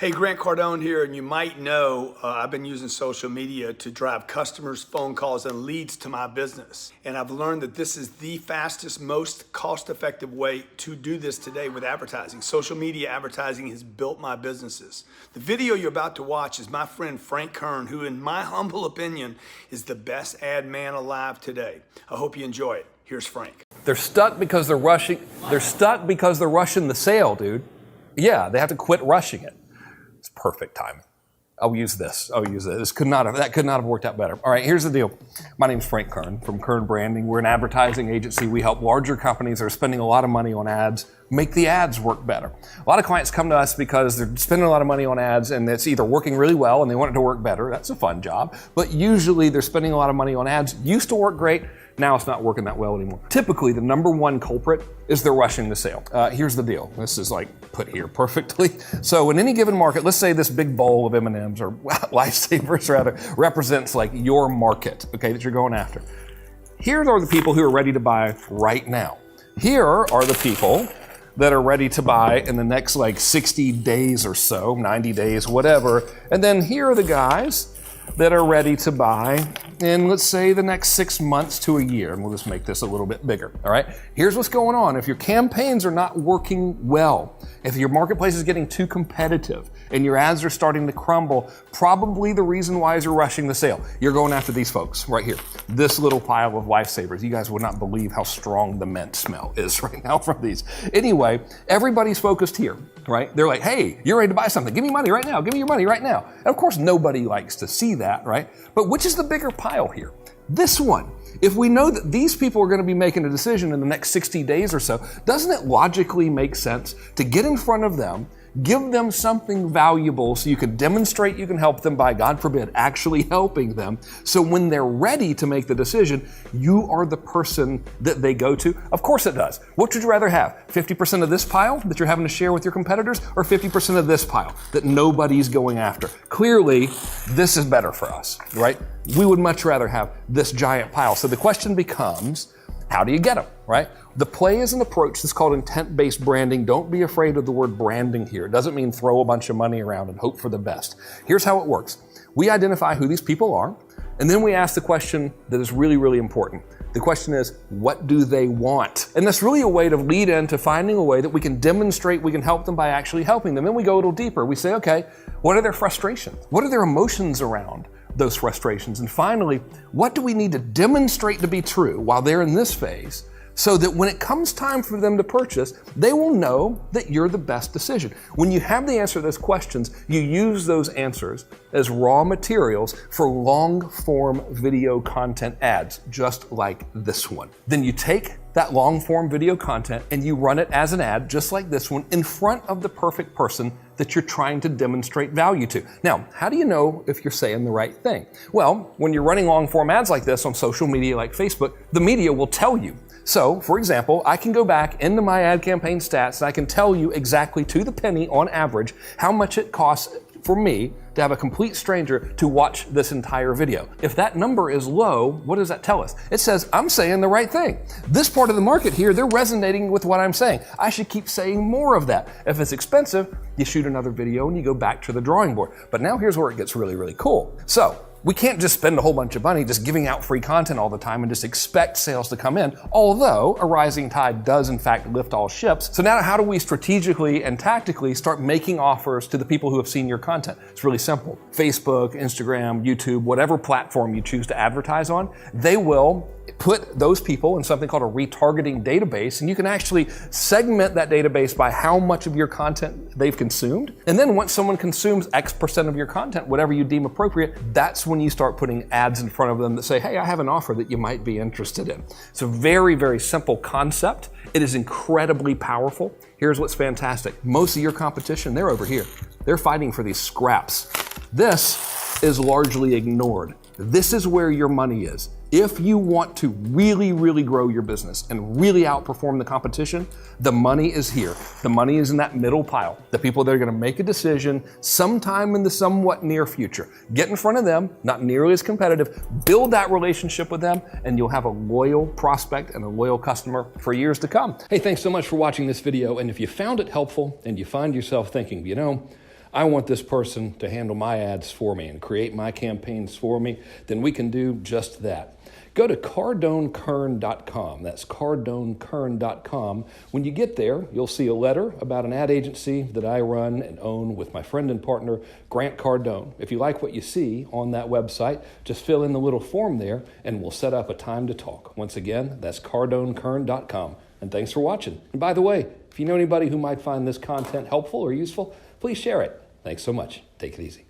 Hey, Grant Cardone here, and you might know I've been using social media to drive customers, phone calls, and leads to my business. And I've learned that this is the fastest, most cost-effective way to do this today with advertising. Social media advertising has built my businesses. The video you're about to watch is my friend Frank Kern, who in my humble opinion is the best ad man alive today. I hope you enjoy it. Here's Frank. They're stuck because they're rushing. They're stuck because they're rushing the sale, dude. Yeah, they have to quit rushing it. It's perfect timing. I'll use this. That could not have worked out better. All right, here's the deal. My name's Frank Kern from Kern Branding. We're an advertising agency. We help larger companies that are spending a lot of money on ads make the ads work better. A lot of clients come to us because they're spending a lot of money on ads and it's either working really well and they want it to work better. That's a fun job. But usually they're spending a lot of money on ads. Used to work great. Now it's not working that well anymore. Typically, the number one culprit is they're rushing the sale. Here's the deal. This is like put here perfectly. So in any given market, let's say this big bowl of M&Ms or Lifesavers rather represents like your market, okay, that you're going after. Here are the people who are ready to buy right now. Here are the people that are ready to buy in the next like 60 days or so, 90 days, whatever. And then here are the guys that are ready to buy in, let's say, the next 6 months to a year. And we'll just make this a little bit bigger, all right? Here's what's going on. If your campaigns are not working well, if your marketplace is getting too competitive and your ads are starting to crumble, probably the reason why is you're rushing the sale. You're going after these folks right here. This little pile of Lifesavers. You guys would not believe how strong the mint smell is right now from these. Anyway, everybody's focused here, right? They're like, hey, you're ready to buy something. Give me money right now. Give me your money right now. And of course, nobody likes to see that, right? But which is the bigger pile here? This one. If we know that these people are going to be making a decision in the next 60 days or so, doesn't it logically make sense to get in front of them, give them something valuable so you can demonstrate you can help them by, God forbid, actually helping them. So when they're ready to make the decision, you are the person that they go to. Of course it does. What would you rather have? 50% of this pile that you're having to share with your competitors or 50% of this pile that nobody's going after? Clearly, this is better for us, right? We would much rather have this giant pile. So the question becomes, how do you get them, right? The play is an approach that's called intent-based branding. Don't be afraid of the word branding here. It doesn't mean throw a bunch of money around and hope for the best. Here's how it works. We identify who these people are, and then we ask the question that is really, really important. The question is, what do they want? And that's really a way to lead into finding a way that we can demonstrate we can help them by actually helping them. Then we go a little deeper. We say, okay, what are their frustrations? What are their emotions around those frustrations? And finally, what do we need to demonstrate to be true while they're in this phase so that when it comes time for them to purchase, they will know that you're the best decision? When you have the answer to those questions, you use those answers as raw materials for long-form video content ads, just like this one. Then you take that long-form video content and you run it as an ad, just like this one, in front of the perfect person that you're trying to demonstrate value to. Now, how do you know if you're saying the right thing? Well, when you're running long-form ads like this on social media like Facebook, the media will tell you. So, for example, I can go back into my ad campaign stats and I can tell you exactly to the penny on average how much it costs for me to have a complete stranger to watch this entire video. If that number is low, what does that tell us? It says I'm saying the right thing. This part of the market here, they're resonating with what I'm saying. I should keep saying more of that. If it's expensive, you shoot another video and you go back to the drawing board. But now here's where it gets really, really cool. So, we can't just spend a whole bunch of money just giving out free content all the time and just expect sales to come in, although a rising tide does in fact lift all ships. So now how do we strategically and tactically start making offers to the people who have seen your content? It's really simple. Facebook, Instagram, YouTube, whatever platform you choose to advertise on, they will put those people in something called a retargeting database, and you can actually segment that database by how much of your content they've consumed. And then once someone consumes X% of your content, whatever you deem appropriate, that's when you start putting ads in front of them that say, hey, I have an offer that you might be interested in. It's a very, very simple concept. It is incredibly powerful. Here's what's fantastic. Most of your competition, they're over here. They're fighting for these scraps. This is largely ignored. This is where your money is. If you want to really, really grow your business and really outperform the competition, the money is here. The money is in that middle pile. The people that are going to make a decision sometime in the somewhat near future. Get in front of them, not nearly as competitive, build that relationship with them, and you'll have a loyal prospect and a loyal customer for years to come. Hey, thanks so much for watching this video. And if you found it helpful and you find yourself thinking, I want this person to handle my ads for me and create my campaigns for me, then we can do just that. Go to CardoneKern.com. That's CardoneKern.com. When you get there, you'll see a letter about an ad agency that I run and own with my friend and partner, Grant Cardone. If you like what you see on that website, just fill in the little form there and we'll set up a time to talk. Once again, that's CardoneKern.com. And thanks for watching. And by the way, if you know anybody who might find this content helpful or useful, please share it. Thanks so much. Take it easy.